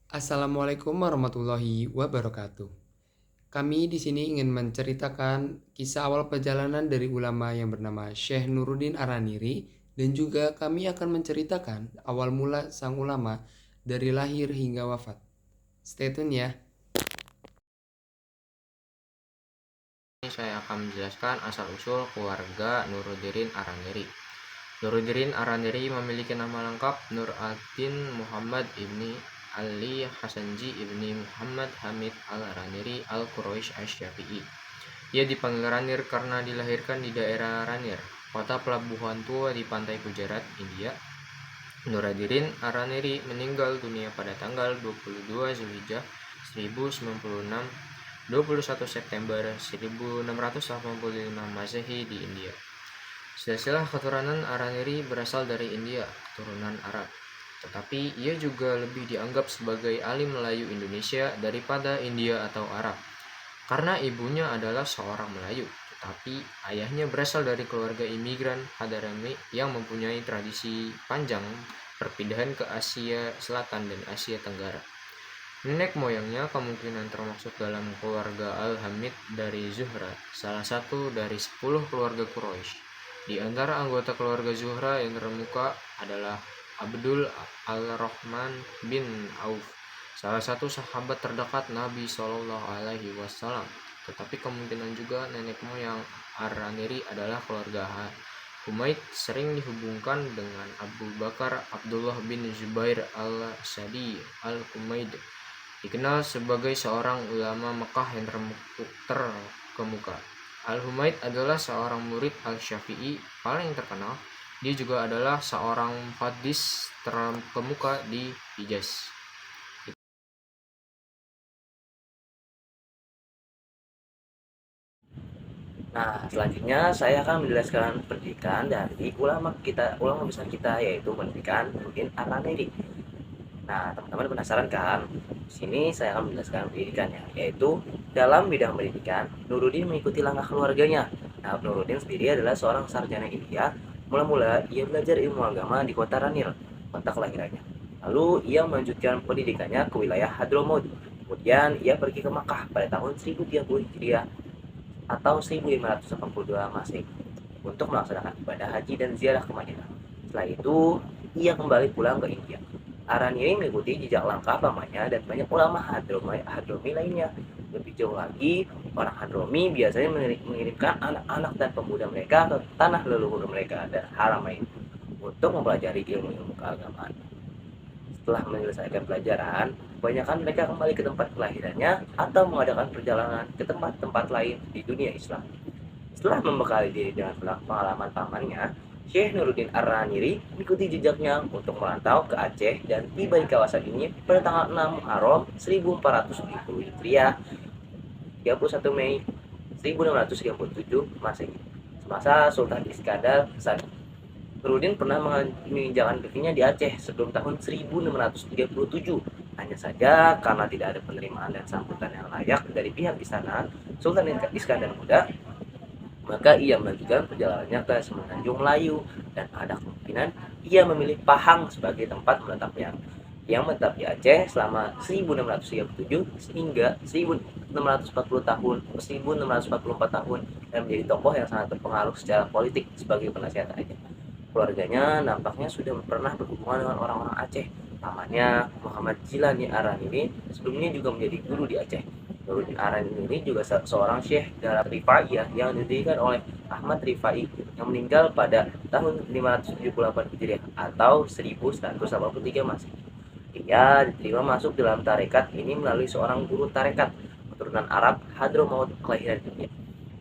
Assalamualaikum warahmatullahi wabarakatuh. Kami di sini ingin menceritakan kisah awal perjalanan dari ulama yang bernama Syekh Nuruddin Araniri dan juga kami akan menceritakan awal mula sang ulama dari lahir hingga wafat. Stay tune ya. Ini saya akan menjelaskan asal-usul keluarga Nuruddin Araniri. Nuruddin Araniri memiliki nama lengkap Nur ad-Din Muhammad ibni Ali Hasanji ibni Muhammad Hamid al-Araniri al-Quraisy asy-Syafi'i. Ia dipanggil Ranir karena dilahirkan di daerah Ranir, kota pelabuhan tua di pantai Gujarat, India. Nuruddin Araniri meninggal dunia pada tanggal 22 Zulhijjah 1096, 21 September 1685 Masehi di India. Silsilah keturunan Araniri berasal dari India, keturunan Arab. Tetapi ia juga lebih dianggap sebagai alim Melayu Indonesia daripada India atau Arab. Karena ibunya adalah seorang Melayu, tetapi ayahnya berasal dari keluarga imigran Hadrami yang mempunyai tradisi panjang perpindahan ke Asia Selatan dan Asia Tenggara. Nenek moyangnya kemungkinan termasuk dalam keluarga Al-Hamid dari Zuhra, salah satu dari 10 keluarga Quraisy. Di antara anggota keluarga Zuhra yang terkemuka adalah Abdul Al-Rahman bin Auf, salah satu sahabat terdekat Nabi Shallallahu Alaihi Wasallam. Tetapi kemungkinan juga nenek moyang Ar-Raniri adalah keluarga Humaid, sering dihubungkan dengan Abu Bakar Abdullah bin Zubair al-Sadi al-Humaid, dikenal sebagai seorang ulama Mekah yang terkemuka. Al-Humaid adalah seorang murid Al-Syafi'i paling terkenal. Dia juga adalah seorang hadis terkemuka di Hijaz. Nah, selanjutnya saya akan menjelaskan pendidikan dari ulama besar kita, yaitu pendidikan Nuruddin Ar-Raniri. Nah, teman-teman penasaran kan? Di sini saya akan menjelaskan pendidikannya, yaitu dalam bidang pendidikan, Nuruddin mengikuti langkah keluarganya. Nah, Nuruddin sendiri adalah seorang sarjana India. Mula-mula ia belajar ilmu agama di kota Ranir, kota kelahirannya. Lalu ia melanjutkan pendidikannya ke wilayah Hadramaut. Kemudian ia pergi ke Makkah pada tahun 1030 Hijriah atau 1582 Masehi untuk melaksanakan ibadah haji dan ziarah ke Madinah. Setelah itu, ia kembali pulang ke India. Araniri mengikuti jejak langkah pamannya dan banyak ulama Hadromi lainnya. Lebih jauh lagi, orang Hadromi biasanya mengirimkan anak-anak dan pemuda mereka ke tanah leluhur mereka dan Haramain untuk mempelajari ilmu-ilmu keagamaan. Setelah menyelesaikan pelajaran, kebanyakan mereka kembali ke tempat kelahirannya atau mengadakan perjalanan ke tempat-tempat lain di dunia Islam. Setelah membekali diri dengan pengalaman pamannya, Syekh Nuruddin Ar-Raniri mengikuti jejaknya untuk merantau ke Aceh dan tiba di kawasan ini pada tanggal 6 Muharram 1470 Hijriah, 31 Mei 1637 Masehi. Semasa Sultan Iskandar Besar, Nurudin pernah menginjakan kakinya di Aceh sebelum tahun 1637. Hanya saja karena tidak ada penerimaan dan sambutan yang layak dari pihak istana Sultan Iskandar Muda, maka ia melanjutkan perjalanannya ke Semenanjung Melayu dan ada kemungkinan ia memilih Pahang sebagai tempat menetapnya. Yang menetap di Aceh selama 1637 hingga 1640 tahun, 1644 tahun dan menjadi tokoh yang sangat berpengaruh secara politik sebagai penasihat raja. Keluarganya nampaknya sudah pernah berhubungan dengan orang-orang Aceh. Pamannya, Muhammad Jilani Aran ini sebelumnya juga menjadi guru di Aceh. Nuruddin Aran ini juga seorang syekh dalam Rifaiyah yang didirikan oleh Ahmad Rifai yang meninggal pada tahun 578 Hijriah atau 1183 Masehi. Ia diterima masuk dalam tarekat ini melalui seorang guru tarekat keturunan Arab Hadramaut kelahiran India,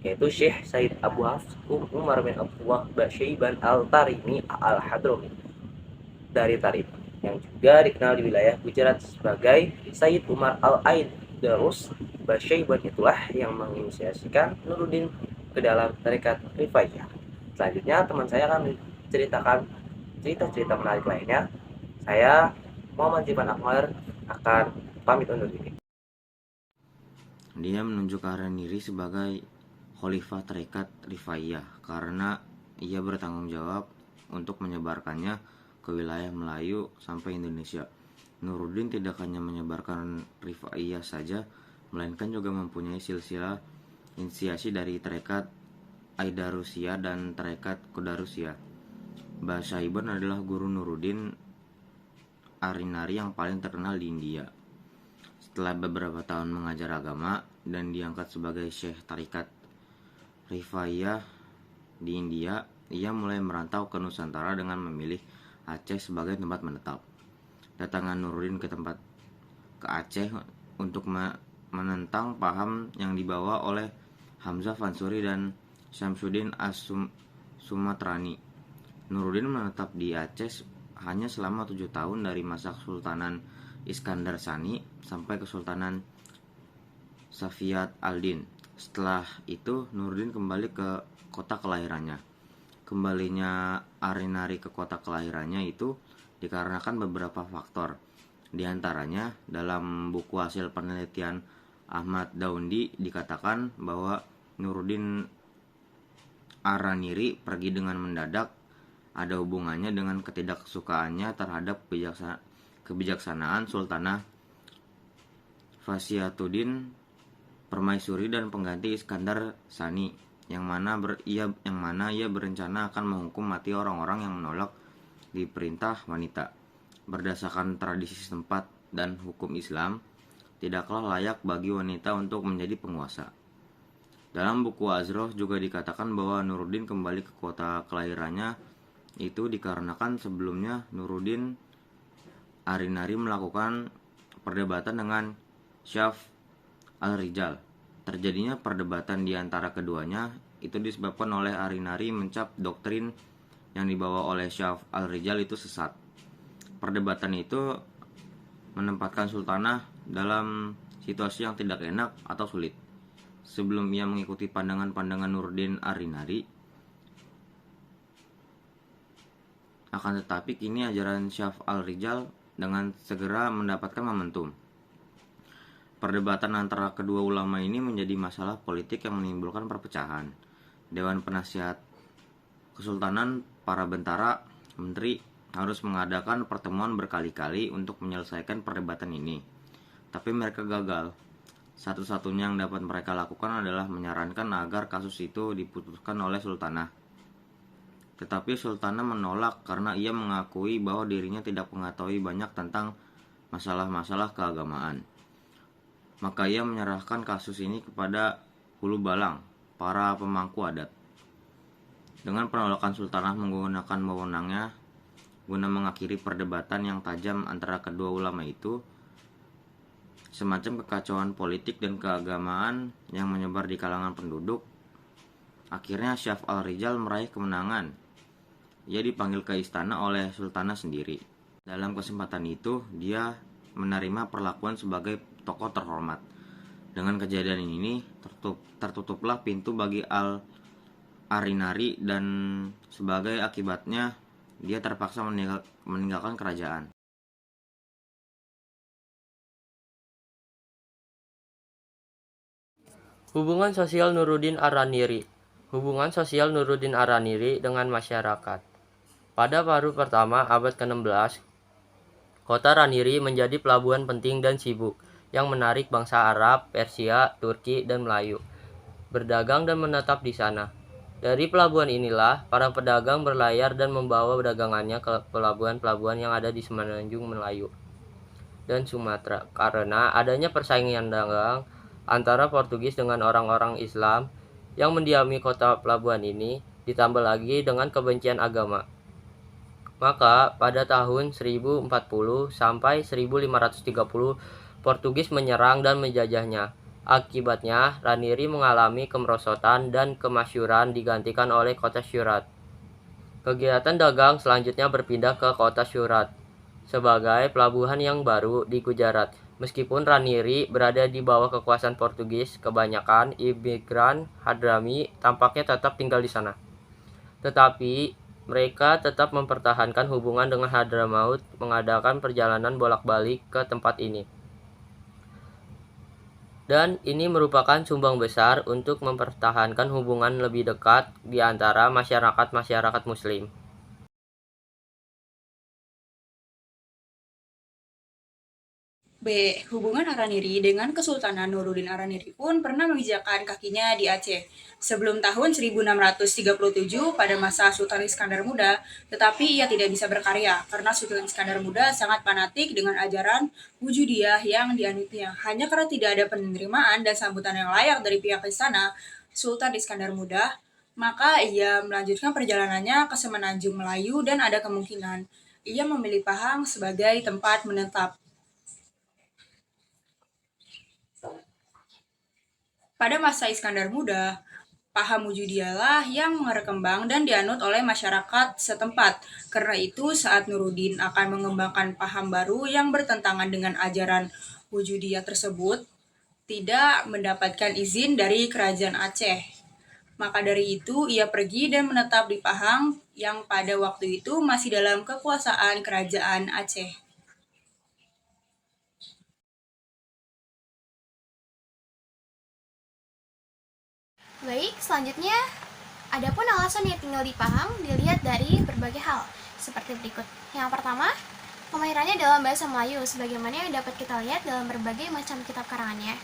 yaitu Syekh Said Abu Hafs Umar bin Abdullah Basyaiban Al-Tarimi Al-Hadrami dari Tarif, yang juga dikenal di wilayah Gujarat sebagai Said Umar Al-Aid Darus. Basyaiban itulah yang menginisiasikan Nuruddin ke dalam tarekat Rifaiyah. Selanjutnya teman saya akan menceritakan cerita-cerita menarik lainnya. Saya Muhammad Jipan Akmal akan pamit undur diri. Dia menunjuk Araniri sebagai Khalifah Tarekat Rifaiyah karena ia bertanggung jawab untuk menyebarkannya ke wilayah Melayu sampai Indonesia. Nuruddin tidak hanya menyebarkan Rifaiyah saja, melainkan juga mempunyai silsilah inisiasi dari tarekat Aidarusia dan tarekat Qadarusia. Mbah Sahibun adalah guru Nuruddin Arinari yang paling terkenal di India. Setelah beberapa tahun mengajar agama dan diangkat sebagai syekh tarekat Rifaiyah di India, ia mulai merantau ke Nusantara dengan memilih Aceh sebagai tempat menetap. Datangan Nuruddin ke Aceh untuk menentang paham yang dibawa oleh Hamzah Fansuri dan Syamsuddin As-Sumatrani. Nuruddin menetap di Aceh hanya selama 7 tahun dari masa Kesultanan Iskandar Sani sampai Kesultanan Safiyat al-Din. Setelah itu Nuruddin kembali ke kota kelahirannya. Kembalinya Arinari ke kota kelahirannya itu dikarenakan beberapa faktor. Di antaranya, dalam buku hasil penelitian Ahmad Daundi dikatakan bahwa Nuruddin Araniri pergi dengan mendadak ada hubungannya dengan ketidaksukaannya terhadap kebijaksanaan Sultanah Fasiyatuddin Permaisuri dan pengganti Iskandar Sani yang mana ia berencana akan menghukum mati orang-orang yang menolak diperintah wanita. Berdasarkan tradisi setempat dan hukum Islam, tidaklah layak bagi wanita untuk menjadi penguasa. Dalam buku Azroh juga dikatakan bahwa Nuruddin kembali ke kota kelahirannya itu dikarenakan sebelumnya Nuruddin Arinari melakukan perdebatan dengan Syaf al-Rijal. Terjadinya perdebatan di antara keduanya itu disebabkan oleh Arinari mencap doktrin yang dibawa oleh Syaf al-Rijal itu sesat. Perdebatan itu menempatkan Sultanah dalam situasi yang tidak enak atau sulit. Sebelum ia mengikuti pandangan-pandangan Nuruddin Arinari, akan tetapi kini ajaran Syaf al-Rijal dengan segera mendapatkan momentum. Perdebatan antara kedua ulama ini menjadi masalah politik yang menimbulkan perpecahan. Dewan Penasihat Kesultanan, para bentara, menteri harus mengadakan pertemuan berkali-kali untuk menyelesaikan perdebatan ini. Tapi mereka gagal. Satu-satunya yang dapat mereka lakukan adalah menyarankan agar kasus itu diputuskan oleh Sultanah. Tetapi Sultanah menolak karena ia mengakui bahwa dirinya tidak mengetahui banyak tentang masalah-masalah keagamaan. Maka ia menyerahkan kasus ini kepada Hulu Balang, para pemangku adat. Dengan penolakan Sultanah menggunakan wewenangnya guna mengakhiri perdebatan yang tajam antara kedua ulama itu, semacam kekacauan politik dan keagamaan yang menyebar di kalangan penduduk. Akhirnya Syaf al-Rijal meraih kemenangan. Ia dipanggil ke istana oleh Sultanah sendiri. Dalam kesempatan itu, dia menerima perlakuan sebagai tokoh terhormat. Dengan kejadian ini, tertutuplah pintu bagi Arinari dan sebagai akibatnya dia terpaksa meninggalkan kerajaan. Hubungan sosial Nuruddin Araniri. Hubungan sosial Nuruddin Araniri dengan masyarakat. Pada paruh pertama abad ke-16, kota Raniri menjadi pelabuhan penting dan sibuk yang menarik bangsa Arab, Persia, Turki, dan Melayu berdagang dan menetap di sana. Dari pelabuhan inilah, para pedagang berlayar dan membawa dagangannya ke pelabuhan-pelabuhan yang ada di semenanjung Melayu dan Sumatera. Karena adanya persaingan dagang antara Portugis dengan orang-orang Islam yang mendiami kota pelabuhan ini, ditambah lagi dengan kebencian agama. Maka pada tahun 1040 sampai 1530 Portugis menyerang dan menjajahnya. Akibatnya, Raniri mengalami kemerosotan dan kemasyuran digantikan oleh kota Syurat. Kegiatan dagang selanjutnya berpindah ke kota Syurat sebagai pelabuhan yang baru di Gujarat. Meskipun Raniri berada di bawah kekuasaan Portugis, kebanyakan imigran Hadrami tampaknya tetap tinggal di sana. Tetapi mereka tetap mempertahankan hubungan dengan Hadramaut, mengadakan perjalanan bolak-balik ke tempat ini. Dan ini merupakan sumbang besar untuk mempertahankan hubungan lebih dekat di antara masyarakat-masyarakat Muslim. B. Hubungan Araniri dengan Kesultanan Nuruddin Araniri pun pernah menginjakkan kakinya di Aceh sebelum tahun 1637 pada masa Sultan Iskandar Muda, tetapi ia tidak bisa berkarya karena Sultan Iskandar Muda sangat fanatik dengan ajaran Wujudiyah yang dianutnya. Hanya karena tidak ada penerimaan dan sambutan yang layak dari pihak istana Sultan Iskandar Muda, maka ia melanjutkan perjalanannya ke Semenanjung Melayu dan ada kemungkinan ia memilih Pahang sebagai tempat menetap. Pada masa Iskandar Muda, paham Wujudiyalah yang berkembang dan dianut oleh masyarakat setempat. Karena itu, saat Nuruddin akan mengembangkan paham baru yang bertentangan dengan ajaran Wujudiyah tersebut, tidak mendapatkan izin dari kerajaan Aceh. Maka dari itu, ia pergi dan menetap di Pahang yang pada waktu itu masih dalam kekuasaan kerajaan Aceh. Baik, selanjutnya, adapun alasan ia tinggal di Pahang dilihat dari berbagai hal, seperti berikut. Yang pertama, kemahirannya dalam bahasa Melayu, sebagaimana yang dapat kita lihat dalam berbagai macam kitab karangannya.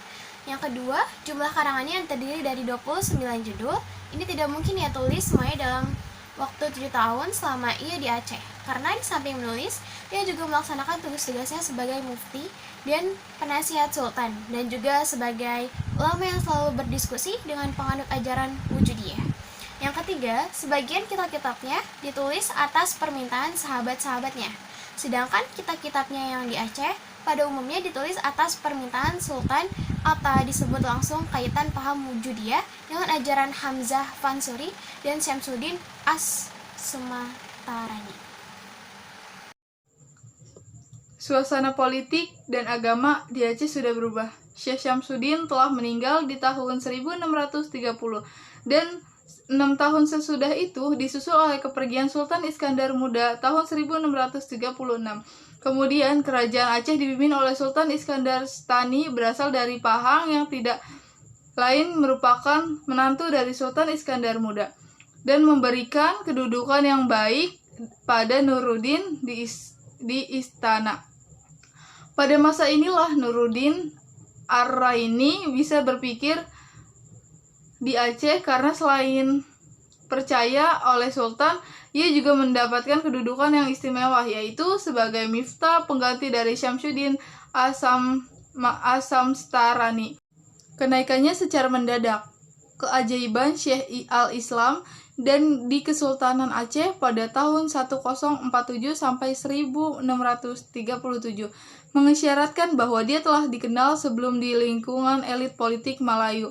Yang kedua, jumlah karangannya yang terdiri dari 29 judul, ini tidak mungkin ia tulis semuanya dalam waktu 7 tahun selama ia di Aceh, karena di samping menulis, ia juga melaksanakan tugas-tugasnya sebagai mufti dan penasihat sultan, dan juga sebagai ulama yang selalu berdiskusi dengan penganut ajaran Wujudiyah. Yang ketiga, sebagian kitab-kitabnya ditulis atas permintaan sahabat-sahabatnya, sedangkan kitab-kitabnya yang di Aceh pada umumnya ditulis atas permintaan sultan atau disebut langsung kaitan paham Wujudiyah dengan ajaran Hamzah Fansuri dan Syamsuddin As-Sumatarani. Suasana politik dan agama di Aceh sudah berubah. Syekh Syamsuddin telah meninggal di tahun 1630 dan 6 tahun sesudah itu disusul oleh kepergian Sultan Iskandar Muda tahun 1636. Kemudian kerajaan Aceh dipimpin oleh Sultan Iskandar Stani berasal dari Pahang yang tidak lain merupakan menantu dari Sultan Iskandar Muda dan memberikan kedudukan yang baik pada Nuruddin di istana. Pada masa inilah Nuruddin Ar-Raini bisa berpikir di Aceh karena selain percaya oleh Sultan, ia juga mendapatkan kedudukan yang istimewa, yaitu sebagai miftah pengganti dari Syamsuddin As-Samstarani. Kenaikannya secara mendadak, keajaiban Syekh al-Islam dan di Kesultanan Aceh pada tahun 1047 sampai 1637 mengisyaratkan bahwa dia telah dikenal sebelum di lingkungan elit politik Melayu,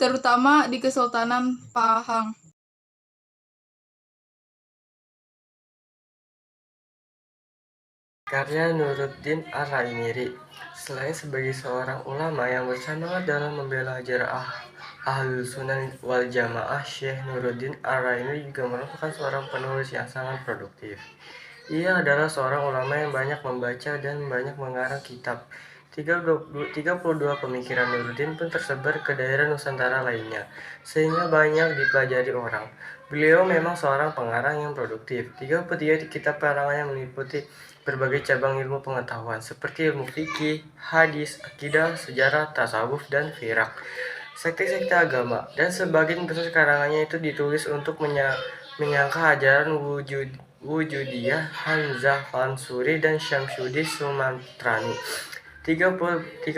terutama di Kesultanan Pahang. Karya Nuruddin Ar-Rainiri. Selain sebagai seorang ulama yang bersemangat dalam membela ajaran Ahlus Sunnah wal Jamaah, Syekh Nuruddin Ar-Rainiri juga merupakan seorang penulis yang sangat produktif. Ia adalah seorang ulama yang banyak membaca dan banyak mengarang kitab. 32 pemikiran Nuruddin pun tersebar ke daerah Nusantara lainnya, sehingga banyak dipelajari orang. Beliau memang seorang pengarang yang produktif. 33 kitab karangannya meliputi berbagai cabang ilmu pengetahuan, seperti ilmu fikih, hadis, akidah, sejarah, tasawuf, dan firak, sekte-sekte agama, dan sebagian besar karangannya itu ditulis untuk menyangka ajaran Wujudiyah, Hamzah Fansuri, dan Syamsuddin Sumatrani. 34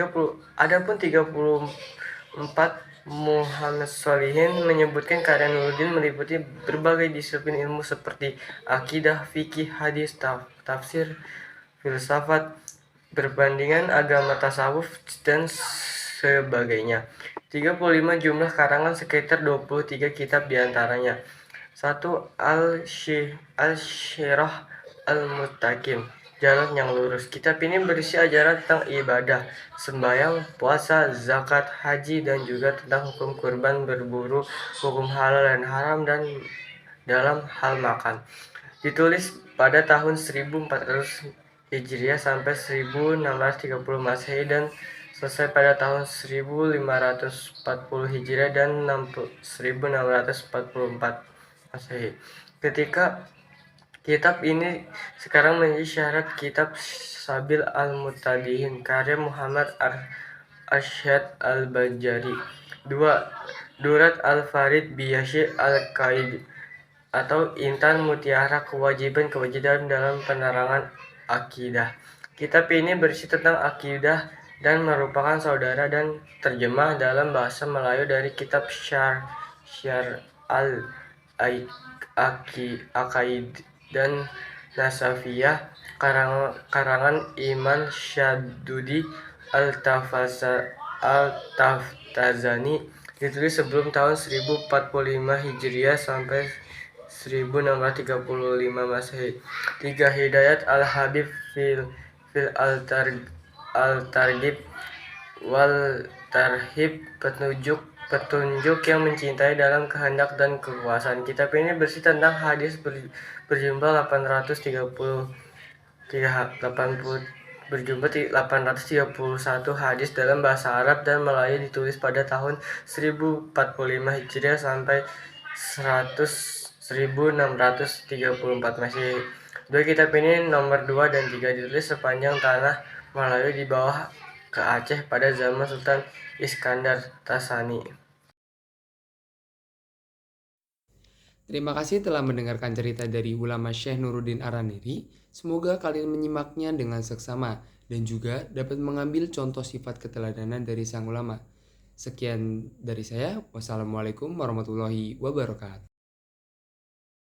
Muhammad Solihin menyebutkan karya Nuruddin meliputi berbagai disiplin ilmu seperti akidah, fikih, hadis, tafsir, filsafat, perbandingan agama, tasawuf, dan sebagainya. 35 jumlah karangan sekitar 23 kitab diantaranya. 1. Al-Syirah Al-Mustaqim, Jalan yang Lurus. Kitab ini berisi ajaran tentang ibadah, sembahyang, puasa, zakat, haji, dan juga tentang hukum kurban, berburu, hukum halal dan haram, dan dalam hal makan. Ditulis pada tahun 1400 Hijriah sampai 1630 Masehi dan selesai pada tahun 1540 Hijriah dan 1644 Masehi. Ketika Kitab ini sekarang menjadi syarat Kitab Sabil Al-Mutadihin karya Muhammad Arsyad Al-Bajari. 2. Durat Al-Farid Biyashi Al-Qaid atau Intan Mutiara Kewajiban-Kewajiban dalam Penerangan Akidah. Kitab ini berisi tentang akidah dan merupakan saudara dan terjemah dalam bahasa Melayu dari kitab Syar al-Aqaid dan Nasafiyah karangan Iman Syadudi Al-Taftazani, ditulis sebelum tahun 1045 Hijriah sampai 1635 Masehi. 3. Hidayat Al-Habib fil Al-Targhib wal Tarhib, petunjuk yang mencintai dalam kehendak dan kekuasaan. Kitab ini bersih tentang hadis berjumlah 831 hadis dalam bahasa Arab dan Melayu, ditulis pada tahun 1045 Hijriah sampai 1634 Masehi. 2. Kitab ini nomor 2 dan 3 ditulis sepanjang tanah Melayu di bawah ke Aceh pada zaman Sultan Iskandar Tasani. Terima kasih telah mendengarkan cerita dari ulama Syekh Nuruddin Araniri. Semoga kalian menyimaknya dengan seksama dan juga dapat mengambil contoh sifat keteladanan dari sang ulama. Sekian dari saya. Wassalamualaikum warahmatullahi wabarakatuh.